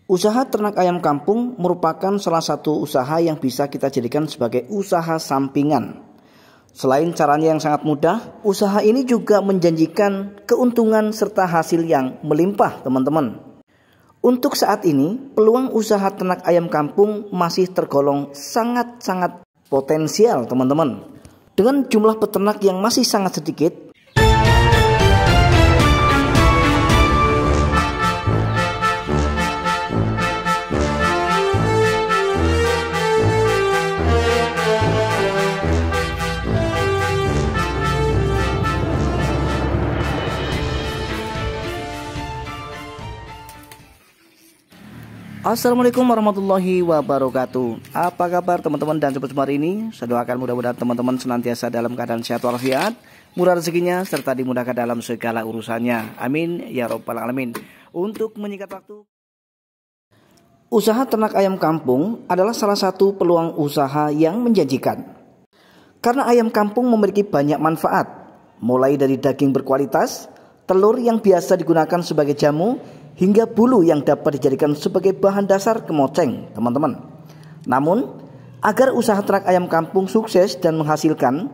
Usaha ternak ayam kampung merupakan salah satu usaha yang bisa kita jadikan sebagai usaha sampingan. Selain caranya yang sangat mudah, usaha ini juga menjanjikan keuntungan serta hasil yang melimpah, teman-teman. Untuk saat ini, peluang usaha ternak ayam kampung masih tergolong sangat-sangat potensial, teman-teman. Dengan jumlah peternak yang masih sangat sedikit, Assalamualaikum warahmatullahi wabarakatuh. Apa kabar teman-teman dan sobat semar ini? Saya doakan mudah-mudahan teman-teman senantiasa dalam keadaan sehat walafiat, murah rezekinya, serta dimudahkan dalam segala urusannya. Amin ya robbal alamin. Untuk menyingkat waktu, usaha ternak ayam kampung adalah salah satu peluang usaha yang menjanjikan. Karena ayam kampung memiliki banyak manfaat, mulai dari daging berkualitas, telur yang biasa digunakan sebagai jamu, hingga bulu yang dapat dijadikan sebagai bahan dasar kemoceng, teman-teman. Namun, agar usaha ternak ayam kampung sukses dan menghasilkan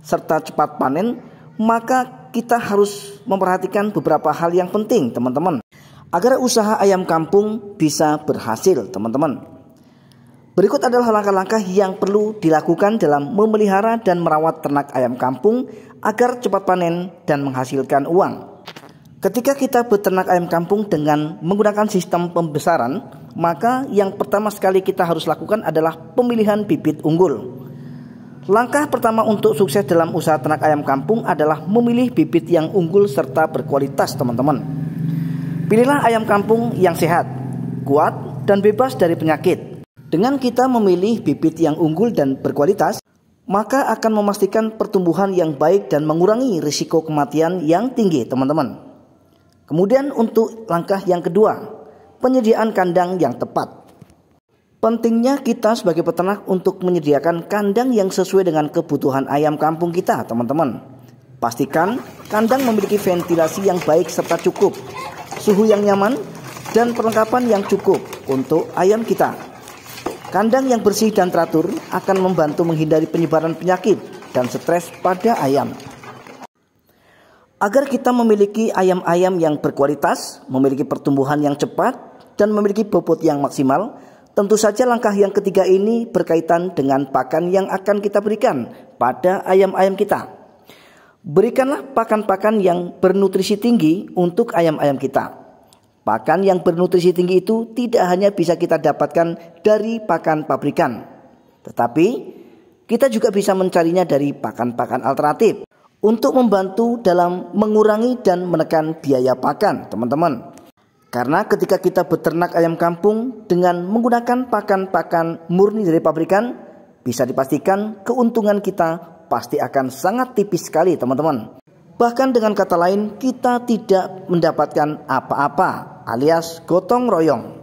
serta cepat panen, maka kita harus memperhatikan beberapa hal yang penting, teman-teman, agar usaha ayam kampung bisa berhasil, teman-teman. Berikut adalah langkah-langkah yang perlu dilakukan dalam memelihara dan merawat ternak ayam kampung agar cepat panen dan menghasilkan uang. Ketika kita beternak ayam kampung dengan menggunakan sistem pembesaran, maka yang pertama sekali kita harus lakukan adalah pemilihan bibit unggul. Langkah pertama untuk sukses dalam usaha ternak ayam kampung adalah memilih bibit yang unggul serta berkualitas, teman-teman. Pilihlah ayam kampung yang sehat, kuat, dan bebas dari penyakit. Dengan kita memilih bibit yang unggul dan berkualitas, maka akan memastikan pertumbuhan yang baik dan mengurangi risiko kematian yang tinggi, teman-teman. Kemudian untuk langkah yang kedua, penyediaan kandang yang tepat. Pentingnya kita sebagai peternak untuk menyediakan kandang yang sesuai dengan kebutuhan ayam kampung kita, teman-teman. Pastikan kandang memiliki ventilasi yang baik serta cukup, suhu yang nyaman, dan perlengkapan yang cukup untuk ayam kita. Kandang yang bersih dan teratur akan membantu menghindari penyebaran penyakit dan stres pada ayam. Agar kita memiliki ayam-ayam yang berkualitas, memiliki pertumbuhan yang cepat, dan memiliki bobot yang maksimal, tentu saja langkah yang ketiga ini berkaitan dengan pakan yang akan kita berikan pada ayam-ayam kita. Berikanlah pakan-pakan yang bernutrisi tinggi untuk ayam-ayam kita. Pakan yang bernutrisi tinggi itu tidak hanya bisa kita dapatkan dari pakan pabrikan, tetapi kita juga bisa mencarinya dari pakan-pakan alternatif untuk membantu dalam mengurangi dan menekan biaya pakan, teman-teman. Karena ketika kita beternak ayam kampung dengan menggunakan pakan-pakan murni dari pabrikan, bisa dipastikan keuntungan kita pasti akan sangat tipis sekali, teman-teman. Bahkan dengan kata lain, kita tidak mendapatkan apa-apa, alias gotong royong.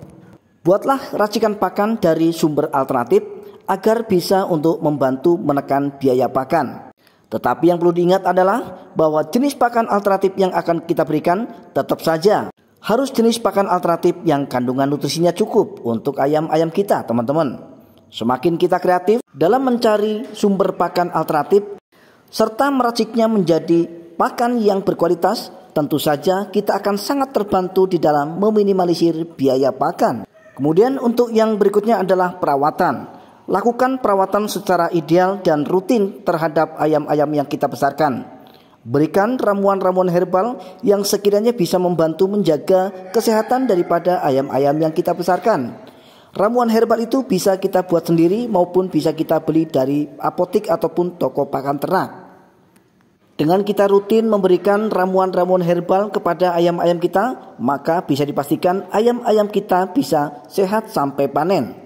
Buatlah racikan pakan dari sumber alternatif agar bisa untuk membantu menekan biaya pakan. Tetapi yang perlu diingat adalah bahwa jenis pakan alternatif yang akan kita berikan tetap saja harus jenis pakan alternatif yang kandungan nutrisinya cukup untuk ayam-ayam kita, teman-teman. Semakin kita kreatif dalam mencari sumber pakan alternatif serta meraciknya menjadi pakan yang berkualitas, tentu saja kita akan sangat terbantu di dalam meminimalisir biaya pakan. Kemudian untuk yang berikutnya adalah perawatan. Lakukan perawatan secara ideal dan rutin terhadap ayam-ayam yang kita besarkan. Berikan ramuan-ramuan herbal yang sekiranya bisa membantu menjaga kesehatan daripada ayam-ayam yang kita besarkan. Ramuan herbal itu bisa kita buat sendiri maupun bisa kita beli dari apotek ataupun toko pakan ternak. Dengan kita rutin memberikan ramuan-ramuan herbal kepada ayam-ayam kita, maka bisa dipastikan ayam-ayam kita bisa sehat sampai panen.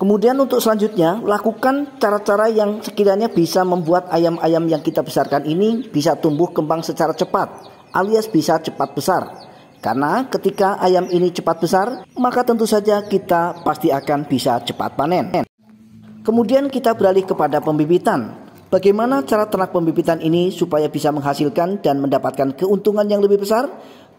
Kemudian untuk selanjutnya, lakukan cara-cara yang sekiranya bisa membuat ayam-ayam yang kita besarkan ini bisa tumbuh kembang secara cepat, alias bisa cepat besar. Karena ketika ayam ini cepat besar, maka tentu saja kita pasti akan bisa cepat panen. Kemudian kita beralih kepada pembibitan. Bagaimana cara ternak pembibitan ini supaya bisa menghasilkan dan mendapatkan keuntungan yang lebih besar?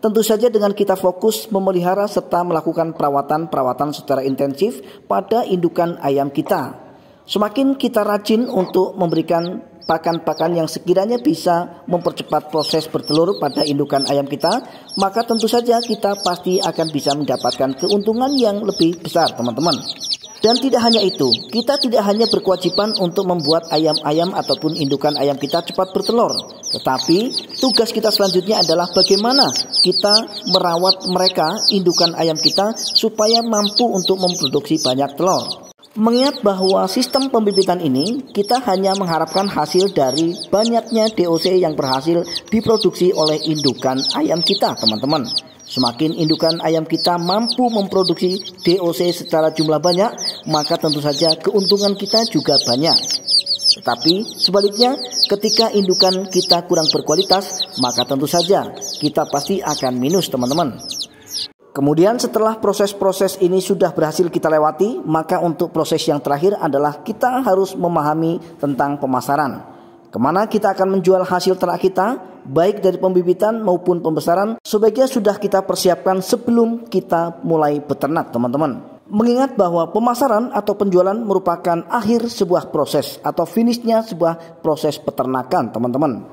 Tentu saja dengan kita fokus memelihara serta melakukan perawatan secara intensif pada indukan ayam kita. Semakin kita rajin untuk memberikan pakan-pakan yang sekiranya bisa mempercepat proses bertelur pada indukan ayam kita, maka tentu saja kita pasti akan bisa mendapatkan keuntungan yang lebih besar, teman-teman. Dan tidak hanya itu, kita tidak hanya berkewajiban untuk membuat ayam-ayam ataupun indukan ayam kita cepat bertelur, tetapi tugas kita selanjutnya adalah bagaimana kita merawat mereka, indukan ayam kita, supaya mampu untuk memproduksi banyak telur. Mengingat bahwa sistem pembibitan ini kita hanya mengharapkan hasil dari banyaknya DOC yang berhasil diproduksi oleh indukan ayam kita, teman-teman. Semakin indukan ayam kita mampu memproduksi DOC secara jumlah banyak, maka tentu saja keuntungan kita juga banyak. Tetapi sebaliknya, ketika indukan kita kurang berkualitas, maka tentu saja kita pasti akan minus, teman-teman. Kemudian setelah proses-proses ini sudah berhasil kita lewati, maka untuk proses yang terakhir adalah kita harus memahami tentang pemasaran. Kemana kita akan menjual hasil ternak kita, baik dari pembibitan maupun pembesaran, sebaiknya sudah kita persiapkan sebelum kita mulai beternak, teman-teman. Mengingat bahwa pemasaran atau penjualan merupakan akhir sebuah proses atau finishnya sebuah proses peternakan, teman-teman.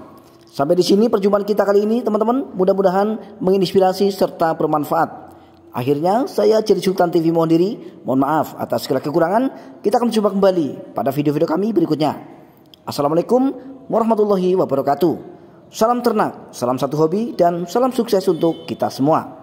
Sampai di sini perjumpaan kita kali ini, teman-teman. Mudah-mudahan menginspirasi serta bermanfaat. Akhirnya saya Jerry Sultan TV mohon diri. Mohon maaf atas segala kekurangan. Kita akan jumpa kembali pada video-video kami berikutnya. Assalamualaikum warahmatullahi wabarakatuh. Salam ternak, salam satu hobi, dan salam sukses untuk kita semua.